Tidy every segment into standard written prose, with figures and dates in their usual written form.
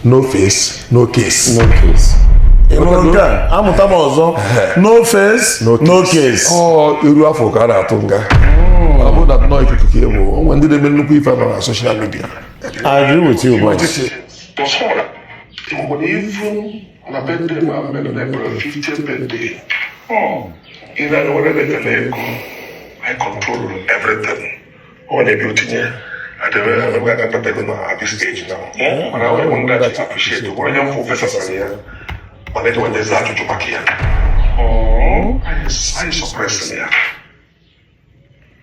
no face, no case. No case. No face, no case. Oh, you have for Karatunga. About that noise to cable. When did they look if I'm on social media? I agree with you, but even on a birthday, I'm going to 50th birthday. Oh, in that order, I control everything. When they built in here, at this age now. And I want to appreciate the one young professors here. When they do this, I to back here. Oh, I suppress here.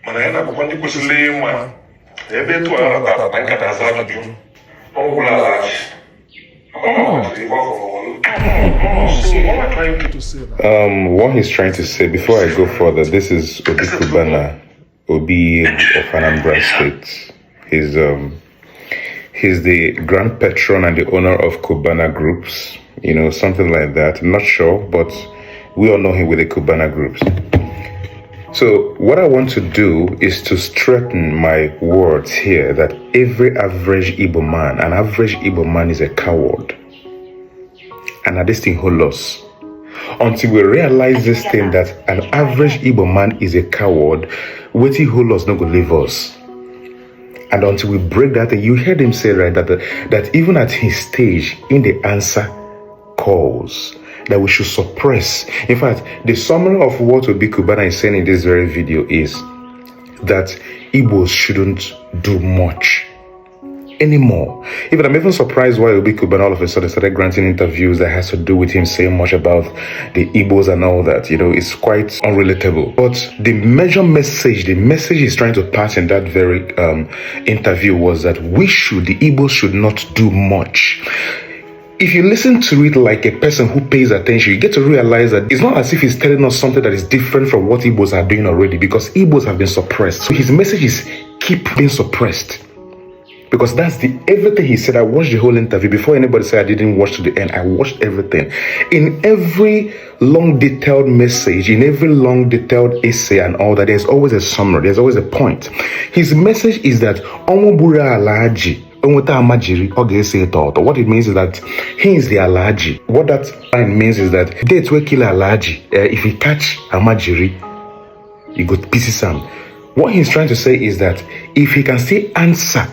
When I end up when you was lame one, they bet to another bank at Azadu. Oh, large. What he's trying to say, before I go further, this is Obi Cubana, Obi of Anambra State. He's the grand patron and the owner of Cubana Groups, something like that. I'm not sure, but we all know him with the Cubana Groups. So what I want to do is to straighten my words here that every average Igbo man, an average Igbo man is a coward. And this thing hold us. Until we realize this thing that an average Igbo man is a coward, waiting hold us not gonna leave us. And until we break that, and you heard him say right that even at his stage, in the answer calls, that we should suppress. In fact, the summary of what Obi Cubana is saying in this very video is that Igbos shouldn't do much anymore. Even I'm even surprised why Obi Cubana all of a sudden started granting interviews that has to do with him saying much about the Igbos and all that. It's quite unrelatable. But the major message, the message he's trying to pass in that very interview was that the Igbos should not do much. If you listen to it like a person who pays attention, you get to realize that it's not as if he's telling us something that is different from what Igbos are doing already, because Igbos have been suppressed. So his message is keep being suppressed. Because that's everything he said. I watched the whole interview. Before anybody said I didn't watch to the end, I watched everything. In every long detailed message, in every long detailed essay and all that, there's always a summary, there's always a point. His message is that Omobura Alaji. What it means is that he is the Alaji. What that line means is that dates will kill Alaji. If he catch Amajiri, he go pieces him. What he's trying to say is that if he can still answer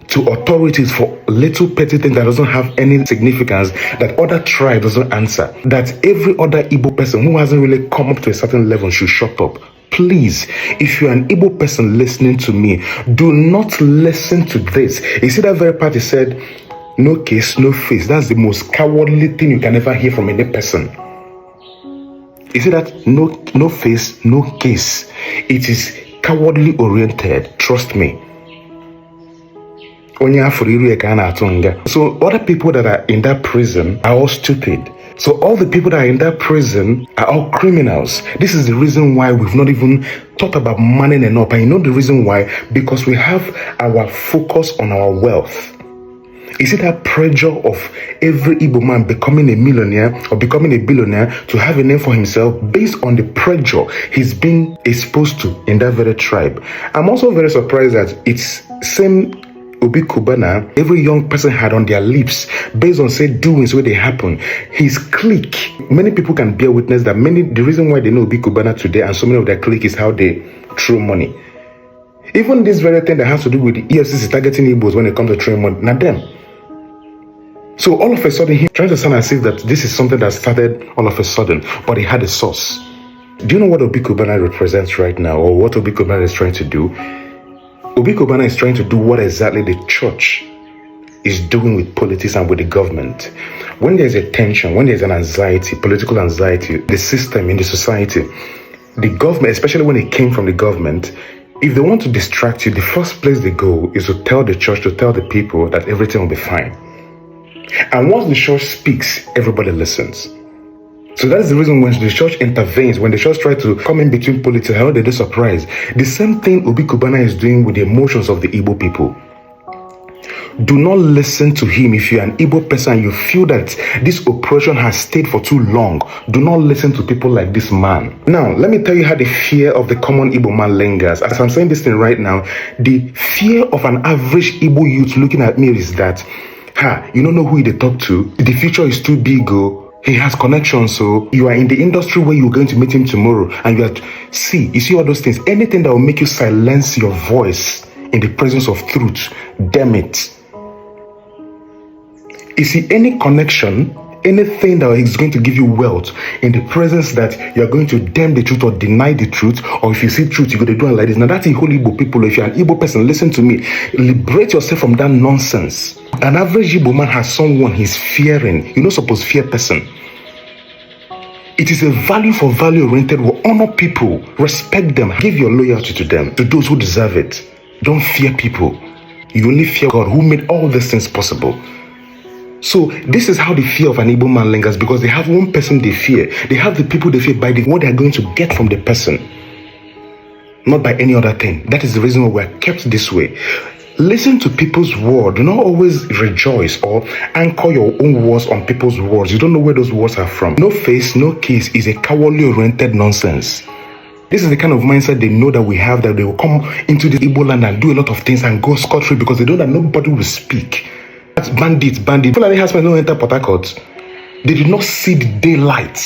to authorities for little petty things that doesn't have any significance, that other tribe doesn't answer, that every other Igbo person who hasn't really come up to a certain level should shut up. Please, if you're an Igbo person listening to me, do not listen to this. You see that very part he said, no case, no face. That's the most cowardly thing you can ever hear from any person. You see that no face, no case. It is cowardly oriented. Trust me. So other people that are in that prison are all stupid. So all the people that are in that prison are all criminals. This is the reason why we've not even thought about manning and up. And you know the reason why? Because we have our focus on our wealth. Is it that pressure of every Igbo man becoming a millionaire or becoming a billionaire to have a name for himself based on the pressure he's been exposed to in that very tribe? I'm also very surprised that it's same Obi Cubana, every young person had on their lips based on say doings where they happen. His clique, many people can bear witness that the reason why they know Obi Cubana today and so many of their clique is how they throw money. Even this very thing that has to do with the EFCC targeting Igbos when it comes to throwing money, not them. So all of a sudden, he's trying to sound as if that this is something that started all of a sudden, but he had a source. Do you know what Obi Cubana represents right now, or what Obi Cubana is trying to do? Obi Cubana is trying to do what exactly the church is doing with politics and with the government. When there's a tension, when there's an anxiety, political anxiety, the system in the society, the government, especially when it came from the government, if they want to distract you, the first place they go is to tell the church, to tell the people that everything will be fine. And once the church speaks, everybody listens. So that's the reason when the church intervenes, when the church tries to come in between politics, how they do surprise. The same thing Obi Cubana is doing with the emotions of the Igbo people. Do not listen to him. If you're an Igbo person and you feel that this oppression has stayed for too long, do not listen to people like this man. Now, let me tell you how the fear of the common Igbo man lingers. As I'm saying this thing right now, the fear of an average Igbo youth looking at me is that You don't know who they talk to. The future is too big, he has connections, so you are in the industry where you're going to meet him tomorrow, and you see all those things. Anything that will make you silence your voice in the presence of truth, damn it. You see, any connection, anything that is going to give you wealth in the presence that you're going to damn the truth or deny the truth, or if you see truth, you're going to do it like this. Now that's the whole Igbo people. If you're an Igbo person, listen to me. Liberate yourself from that nonsense. An average Igbo man has someone he's fearing. You're not supposed to fear person. It is a value for value oriented. We honor people, respect them, give your loyalty to them, to those who deserve it. Don't fear people. You only fear God who made all these things possible. So this is how the fear of an Igbo man lingers, because they have one person they fear. They have the people they fear by what they are going to get from the person, not by any other thing. That is the reason why we are kept this way. Listen to people's word. Do not always rejoice or anchor your own words on people's words. You don't know where those words are from. No face, no case is a cowardly oriented nonsense. This is the kind of mindset they know that we have, that they will come into the Igbo land and do a lot of things and go scot-free because they know that nobody will speak. That's bandits. Fulani husband don't enter Port Harcourt. They did not see the daylight.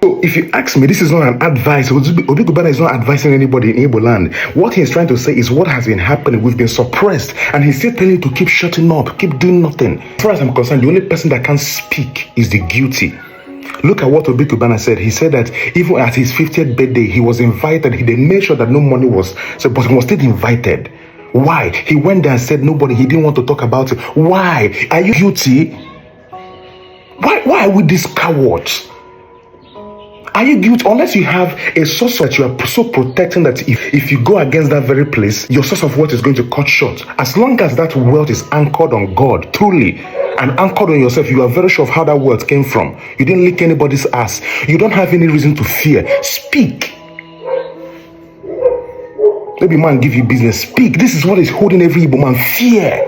So if you ask me, this is not an advice. Obi Cubana is not advising anybody in Igbo land. What he's trying to say is what has been happening. We've been suppressed, and he's still telling you to keep shutting up, keep doing nothing. As far as I'm concerned, the only person that can speak is the guilty. Look at what Obi Cubana said. He said that even at his 50th birthday, he was invited. They made sure that no money was, but he was still invited. Why? He went there and said nobody. He didn't want to talk about it. Why? Are you guilty? Why are we these cowards? Are you guilty? Unless you have a source that you are so protecting that if you go against that very place, your source of wealth is going to cut short. As long as that wealth is anchored on God, truly, and anchored on yourself, you are very sure of how that wealth came from. You didn't lick anybody's ass. You don't have any reason to fear. Speak. Maybe man give you business. Speak. This is what is holding every Igbo man. Fear.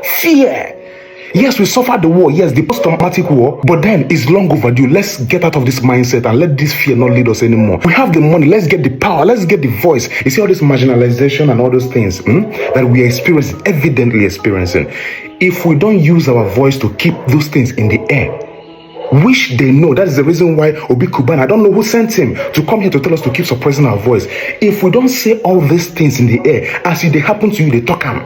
Yes, we suffered the war. Yes, the post-traumatic war. But then it's long overdue. Let's get out of this mindset and let this fear not lead us anymore. We have the money. Let's get the power. Let's get the voice. You see all this marginalization and all those things that we are evidently experiencing. If we don't use our voice to keep those things in the air, which they know, that is the reason why Obi Cubana, I don't know who sent him to come here to tell us to keep suppressing our voice. If we don't say all these things in the air, as if they happen to you, they talk them.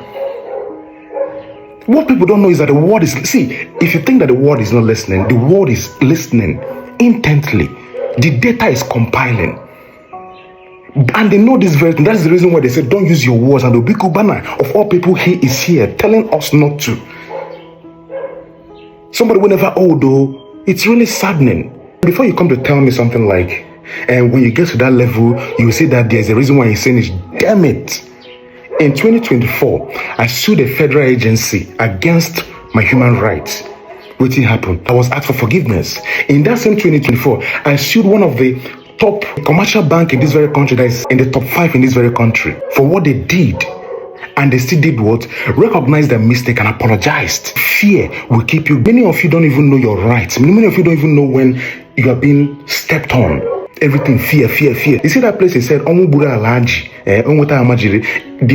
What people don't know is that the world is, if you think that the world is not listening, the world is listening intently. The data is compiling. And they know this very thing. That's the reason why they said, don't use your words. And Obi Cubana, of all people, he is here telling us not to. Somebody will never though. It's really saddening. Before you come to tell me something like, and when you get to that level, you see that there's a reason why he's saying it. Damn it. In 2024, I sued a federal agency against my human rights. What happened? I was asked for forgiveness. In that same 2024, I sued one of the top commercial bank in this very country, that is in the top 5 in this very country, for what they did. And they still did what? Recognized their mistake and apologized. Fear will keep you. Many of you don't even know your rights. Many of you don't even know when you are being stepped on. Everything fear. You see that place he said, the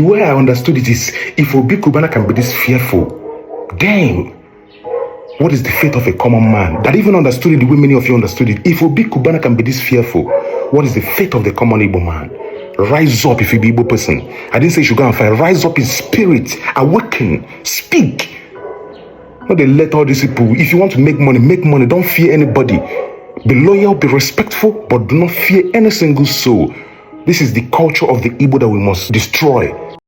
way I understood it is, if Obi Cubana can be this fearful, damn, what is the fate of a common man? That even understood it the way many of you understood it. If Obi Cubana can be this fearful, what is the fate of the common Igbo man? Rise up if you be Igbo person. I didn't say you should go and fight. Rise up in spirit, awaken, speak. Not they let all these people, if you want to make money, don't fear anybody. Be loyal, be respectful, but do not fear any single soul. This is the culture of the Igbo that we must destroy.